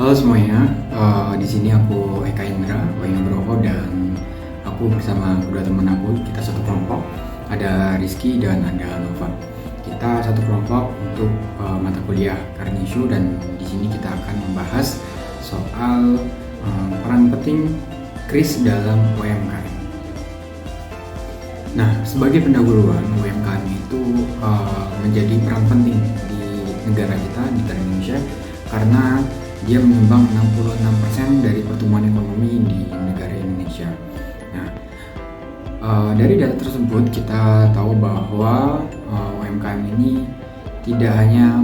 Halo semuanya, di sini aku Eka Indra, Nugroho, dan aku bersama kedua teman aku. Kita satu kelompok, ada Rizky dan ada Nova. Kita satu kelompok untuk mata kuliah current issue, dan di sini kita akan membahas soal peran penting KRIS dalam UMKM. Nah, sebagai pendahuluan, UMKM itu menjadi peran penting di negara kita, di Indonesia, karena dia menyumbang 66% dari pertumbuhan ekonomi di negara Indonesia. Nah, dari data tersebut kita tahu bahwa UMKM ini tidak hanya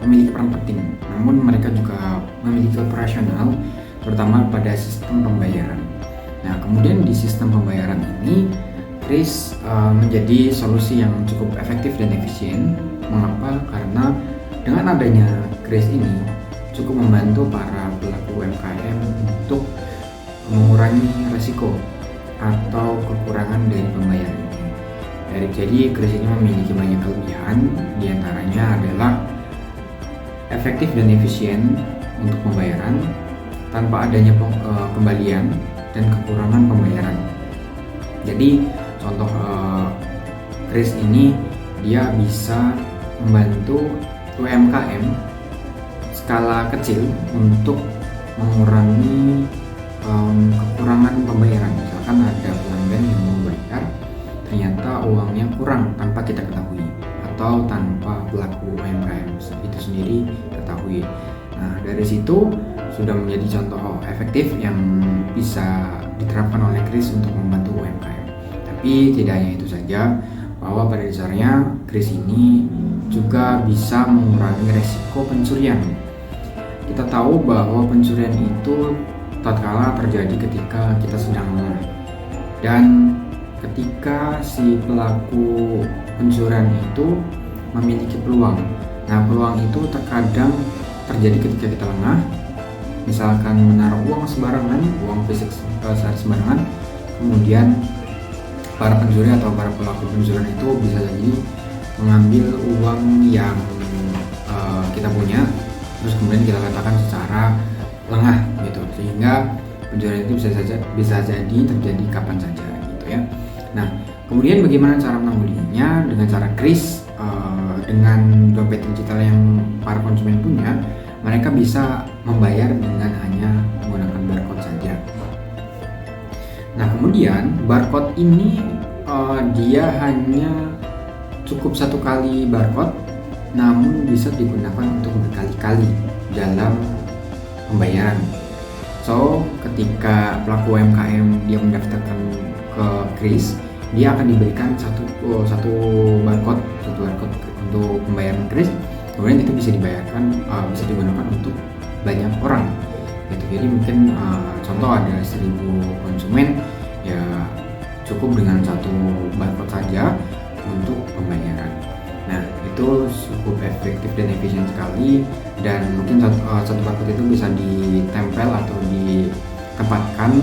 memiliki peran penting, namun mereka juga memiliki operasional, terutama pada sistem pembayaran. Nah, kemudian di sistem pembayaran ini, KRIS menjadi solusi yang cukup efektif dan efisien. Mengapa? Karena dengan adanya KRIS ini cukup membantu para pelaku UMKM untuk mengurangi resiko atau kekurangan dari pembayaran ini. Jadi KRIS ini memiliki banyak kelebihan, diantaranya adalah efektif dan efisien untuk pembayaran tanpa adanya kembalian dan kekurangan pembayaran. Jadi contoh KRIS ini dia bisa membantu UMKM skala kecil untuk mengurangi kekurangan pembayaran. Misalkan ada pelanggan yang mau bayar, ternyata uangnya kurang tanpa kita ketahui atau tanpa pelaku UMKM itu sendiri ketahui. Nah, dari situ sudah menjadi contoh efektif yang bisa diterapkan oleh KRIS untuk membantu UMKM. Tapi tidak hanya itu saja, bahwa pada dasarnya KRIS ini juga bisa mengurangi resiko pencurian. Kita tahu bahwa pencurian itu tatkala terjadi ketika kita sedang lengah, dan ketika si pelaku pencurian itu memiliki peluang. Nah, peluang itu terkadang terjadi ketika kita lengah, misalkan menaruh uang sembarangan, uang fisik sembarangan, kemudian para pencuri atau para pelaku pencurian itu bisa jadi mengambil uang yang kita punya, terus kemudian kita letakkan secara lengah gitu, sehingga pencurian itu bisa jadi terjadi kapan saja gitu ya. Nah, kemudian bagaimana cara menanggulanginya? Dengan cara KRIS, dengan dompet digital yang para konsumen punya, mereka bisa membayar dengan hanya menggunakan barcode saja. Nah, kemudian barcode ini dia hanya cukup satu kali barcode, namun bisa digunakan untuk berkali-kali dalam pembayaran. So, ketika pelaku UMKM dia mendaftarkan ke KRIS, dia akan diberikan satu barcode untuk pembayaran KRIS. Kemudian itu bisa bisa digunakan untuk banyak orang. Gitu. Jadi mungkin contoh ada 1000 konsumen, ya cukup dengan satu barcode saja untuk pembayaran. Nah, itu cukup efektif dan efisien sekali, dan mungkin satu barcode itu bisa ditempel atau ditempatkan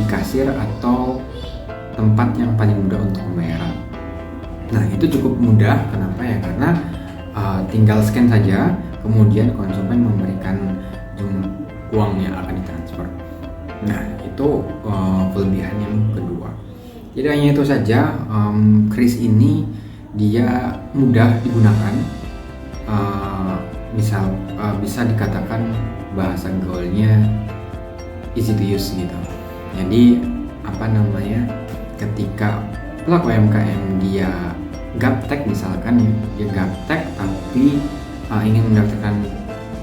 di kasir atau tempat yang paling mudah untuk pembayaran. Nah, itu cukup mudah. Kenapa ya? Karena tinggal scan saja, kemudian konsumen memberikan uang yang akan ditransfer. Nah, itu kelebihan yang kedua. Tidak hanya itu saja, KRIS ini dia mudah digunakan, bisa dikatakan bahasa gaulnya easy to use gitu. Jadi ketika pelaku UMKM dia gaptek, misalkan dia gaptek tapi ingin mendaftarkan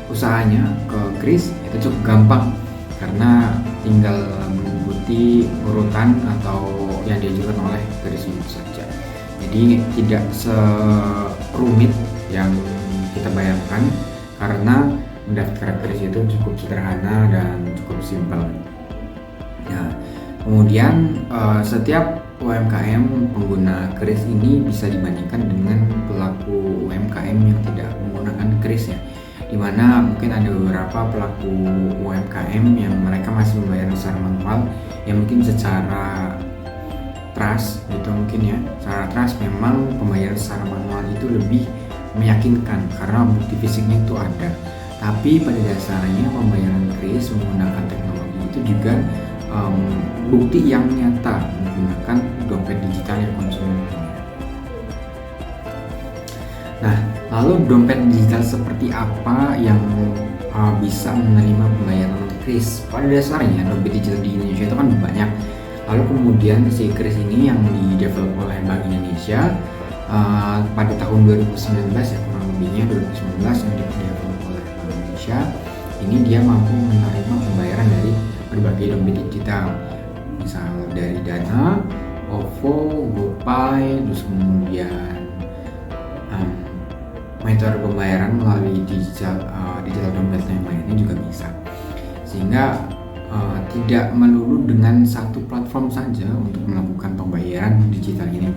usahanya ke KRIS, itu cukup gampang karena tinggal mengikuti urutan atau yang diajukan oleh KRIS itu saja. Jadi tidak serumit yang kita bayangkan, karena mendaftar KRIS itu cukup sederhana dan cukup simpel. Nah, kemudian setiap UMKM pengguna KRIS ini bisa dibandingkan dengan pelaku UMKM yang tidak menggunakan KRIS ya, dimana mungkin ada beberapa pelaku UMKM yang mereka masih membayar secara manual, yang mungkin secara trust gitu mungkin ya. Secara trust memang pembayaran secara manual itu lebih meyakinkan karena bukti fisiknya itu ada. Tapi pada dasarnya pembayaran kris menggunakan teknologi itu juga bukti yang nyata menggunakan dompet digital yang konsumen punya. Nah, lalu dompet digital seperti apa yang bisa menerima pembayaran kris? Pada dasarnya dompet digital di Indonesia itu kan banyak. Lalu kemudian si kris ini yang di-develop oleh Bank Indonesia pada tahun 2019 ya, kurang lebihnya 2019 yang di-develop oleh Bank Indonesia. Ini dia mampu menerima pembayaran dari berbagai dompet digital, misal dari Dana, OVO, GoPay, terus kemudian metode pembayaran melalui digital dompet yang lainnya juga bisa, sehingga tidak melulu dengan satu platform saja untuk melakukan pembayaran digital ini.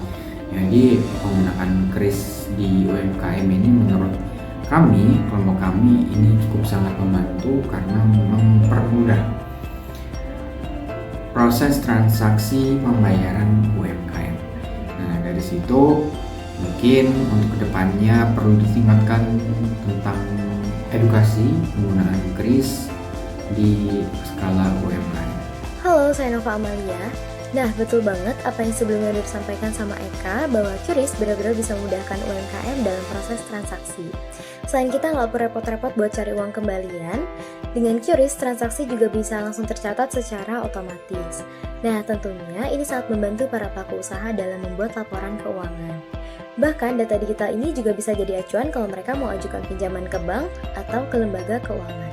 Jadi penggunaan kris di UMKM ini menurut kami, kelompok kami, ini cukup sangat membantu karena mempermudah proses transaksi pembayaran UMKM. Nah, dari situ mungkin untuk kedepannya perlu ditingkatkan tentang edukasi penggunaan kris di skala UMKM. Halo, saya Nova Amalia. Nah, betul banget apa yang sebelumnya udah disampaikan sama Eka, bahwa QRIS benar-benar bisa memudahkan UMKM dalam proses transaksi. Selain kita nggak perlu repot-repot buat cari uang kembalian, dengan QRIS transaksi juga bisa langsung tercatat secara otomatis. Nah, tentunya ini sangat membantu para pelaku usaha dalam membuat laporan keuangan. Bahkan data digital ini juga bisa jadi acuan kalau mereka mau ajukan pinjaman ke bank atau ke lembaga keuangan.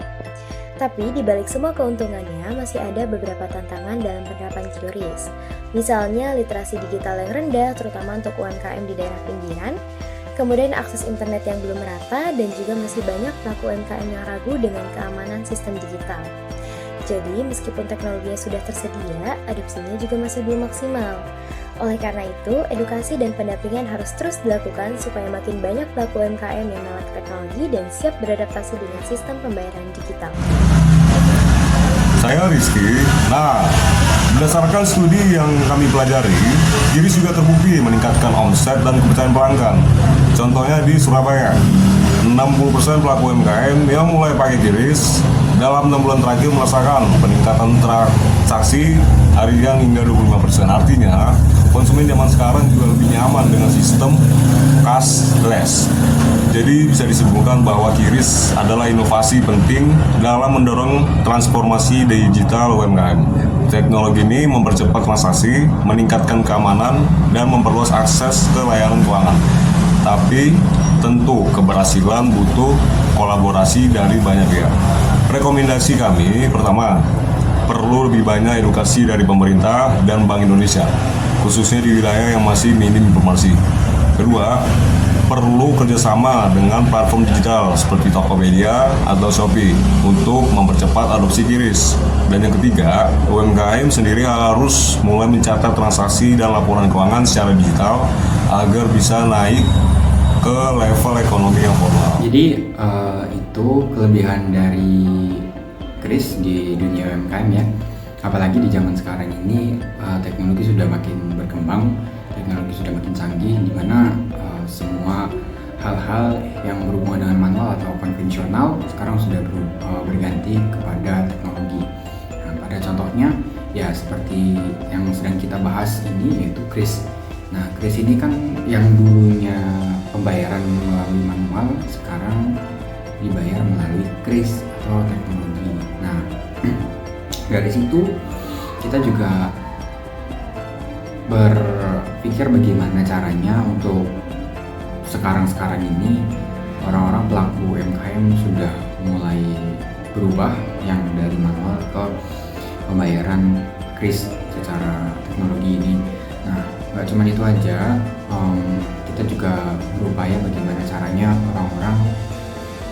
Tapi di balik semua keuntungannya masih ada beberapa tantangan dalam penerapan QRIS. Misalnya literasi digital yang rendah, terutama untuk UMKM di daerah pinggiran, kemudian akses internet yang belum merata, dan juga masih banyak pelaku UMKM yang ragu dengan keamanan sistem digital. Jadi meskipun teknologinya sudah tersedia, adopsinya juga masih belum maksimal. Oleh karena itu, edukasi dan pendampingan harus terus dilakukan supaya makin banyak pelaku UMKM yang melek teknologi dan siap beradaptasi dengan sistem pembayaran digital. Saya Rizky. Nah, berdasarkan studi yang kami pelajari, QRIS juga terbukti meningkatkan omset dan kepercayaan pelanggan. Contohnya di Surabaya, 60% pelaku UMKM yang mulai pakai QRIS dalam 6 bulan terakhir merasakan peningkatan transaksi harian hingga 25%. Artinya, konsumen zaman sekarang juga lebih nyaman dengan sistem cashless. Jadi bisa disimpulkan bahwa QRIS adalah inovasi penting dalam mendorong transformasi digital UMKM. Teknologi ini mempercepat transaksi, meningkatkan keamanan, dan memperluas akses ke layanan keuangan. Tapi tentu keberhasilan butuh kolaborasi dari banyak pihak. Rekomendasi kami, pertama, perlu lebih banyak edukasi dari pemerintah dan Bank Indonesia, khususnya di wilayah yang masih minim informasi. Kedua, perlu kerjasama dengan platform digital seperti Tokopedia atau Shopee untuk mempercepat adopsi QRIS. Dan yang ketiga, UMKM sendiri harus mulai mencatat transaksi dan laporan keuangan secara digital agar bisa naik ke level ekonomi yang formal. Jadi itu kelebihan dari QRIS di dunia UMKM ya. Apalagi di zaman sekarang ini teknologi sudah makin berkembang, teknologi sudah makin canggih, di mana semua hal-hal yang berhubungan dengan manual atau konvensional sekarang sudah berganti kepada teknologi. Nah, pada contohnya ya seperti yang sedang kita bahas ini, yaitu QRIS. Nah, QRIS ini kan yang dulunya pembayaran melalui manual, sekarang dibayar melalui QRIS atau teknologi. Nah, dari situ kita juga berpikir bagaimana caranya untuk sekarang ini orang-orang pelaku UMKM sudah mulai berubah yang dari manual ke pembayaran QRIS secara teknologi ini. Nah, nggak cuma itu aja, kita juga berupaya bagaimana caranya orang-orang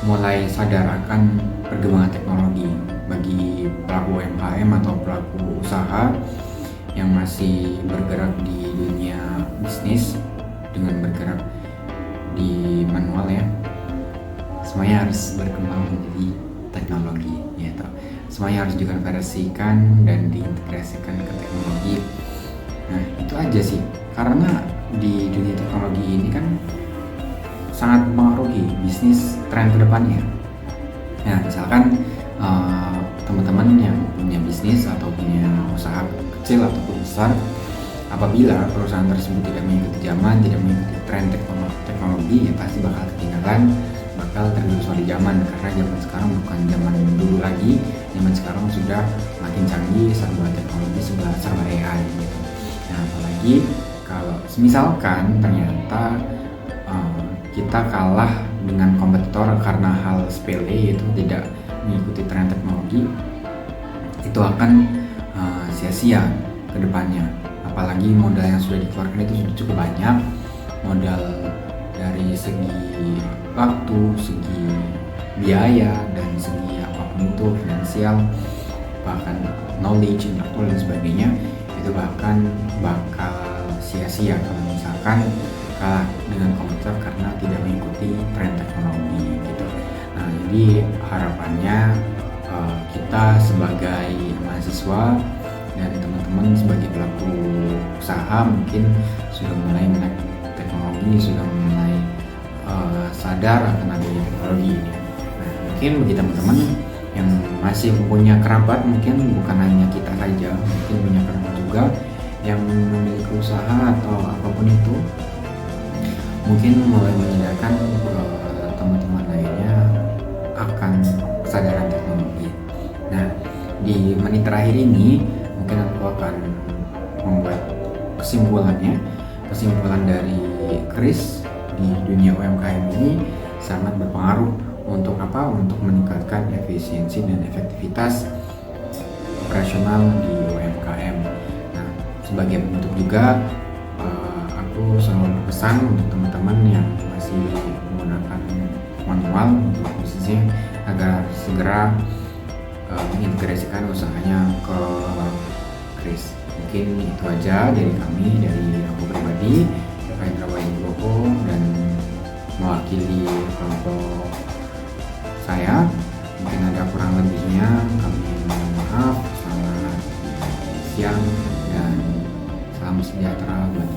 mulai sadar akan perkembangan teknologi bagi pelaku UMKM atau pelaku usaha yang masih bergerak di dunia bisnis dengan bergerak di manual ya. Semuanya harus berkembang menjadi teknologi, yaitu semuanya harus dikonversikan dan diintegrasikan ke teknologi. Nah, itu aja sih, karena di dunia teknologi ini kan sangat mempengaruhi bisnis tren kedepannya. Nah, misalkan teman-teman yang punya bisnis atau punya usaha kecil ataupun besar, apabila perusahaan tersebut tidak mengikuti zaman, tidak mengikuti tren teknologi, ya pasti bakal ketinggalan, bakal tergusur di zaman, karena zaman sekarang bukan zaman dulu lagi. Zaman sekarang sudah makin canggih, serba teknologi, serba AI gitu. Nah, apalagi kalau misalkan ternyata kita kalah dengan kompetitor karena hal sepele, yaitu tidak mengikuti tren teknologi, itu akan sia-sia ke depannya. Apalagi modal yang sudah dikeluarkan itu sudah cukup banyak, modal dari segi waktu, segi biaya, dan segi apapun itu, finansial, bahkan knowledge, intelektual dan sebagainya, itu bahkan bakal sia-sia kalau misalkan kalah dengan komputer karena tidak mengikuti tren teknologi gitu. Nah, jadi harapannya kita sebagai mahasiswa dan teman-teman sebagai pelaku usaha mungkin sudah mulai melek teknologi, sudah mulai sadar akan adanya teknologi ini. Nah, mungkin bagi teman-teman yang masih punya kerabat, mungkin bukan hanya kita saja, mungkin punya kerabat juga yang memiliki usaha atau apapun itu, mungkin mulai menyadarkan teman-teman lainnya akan kesadaran teknologi. Nah, di menit terakhir ini mungkin aku akan membuat kesimpulan dari Chris di dunia UMKM ini sangat berpengaruh untuk apa? Untuk meningkatkan efisiensi dan efektivitas operasional di UMKM. Nah, sebagai penutup juga aku selalu berpesan untuk teman-teman yang masih menggunakan manual untuk bisnisnya agar segera mengintegrasikan usahanya ke Chris. Mungkin itu aja dari kami, dari aku pribadi, Indra Nugroho, dan mewakili kelompok saya. Mungkin ada kurang lebihnya, kami mohon maaf. Selamat siang dan salam sejahtera buat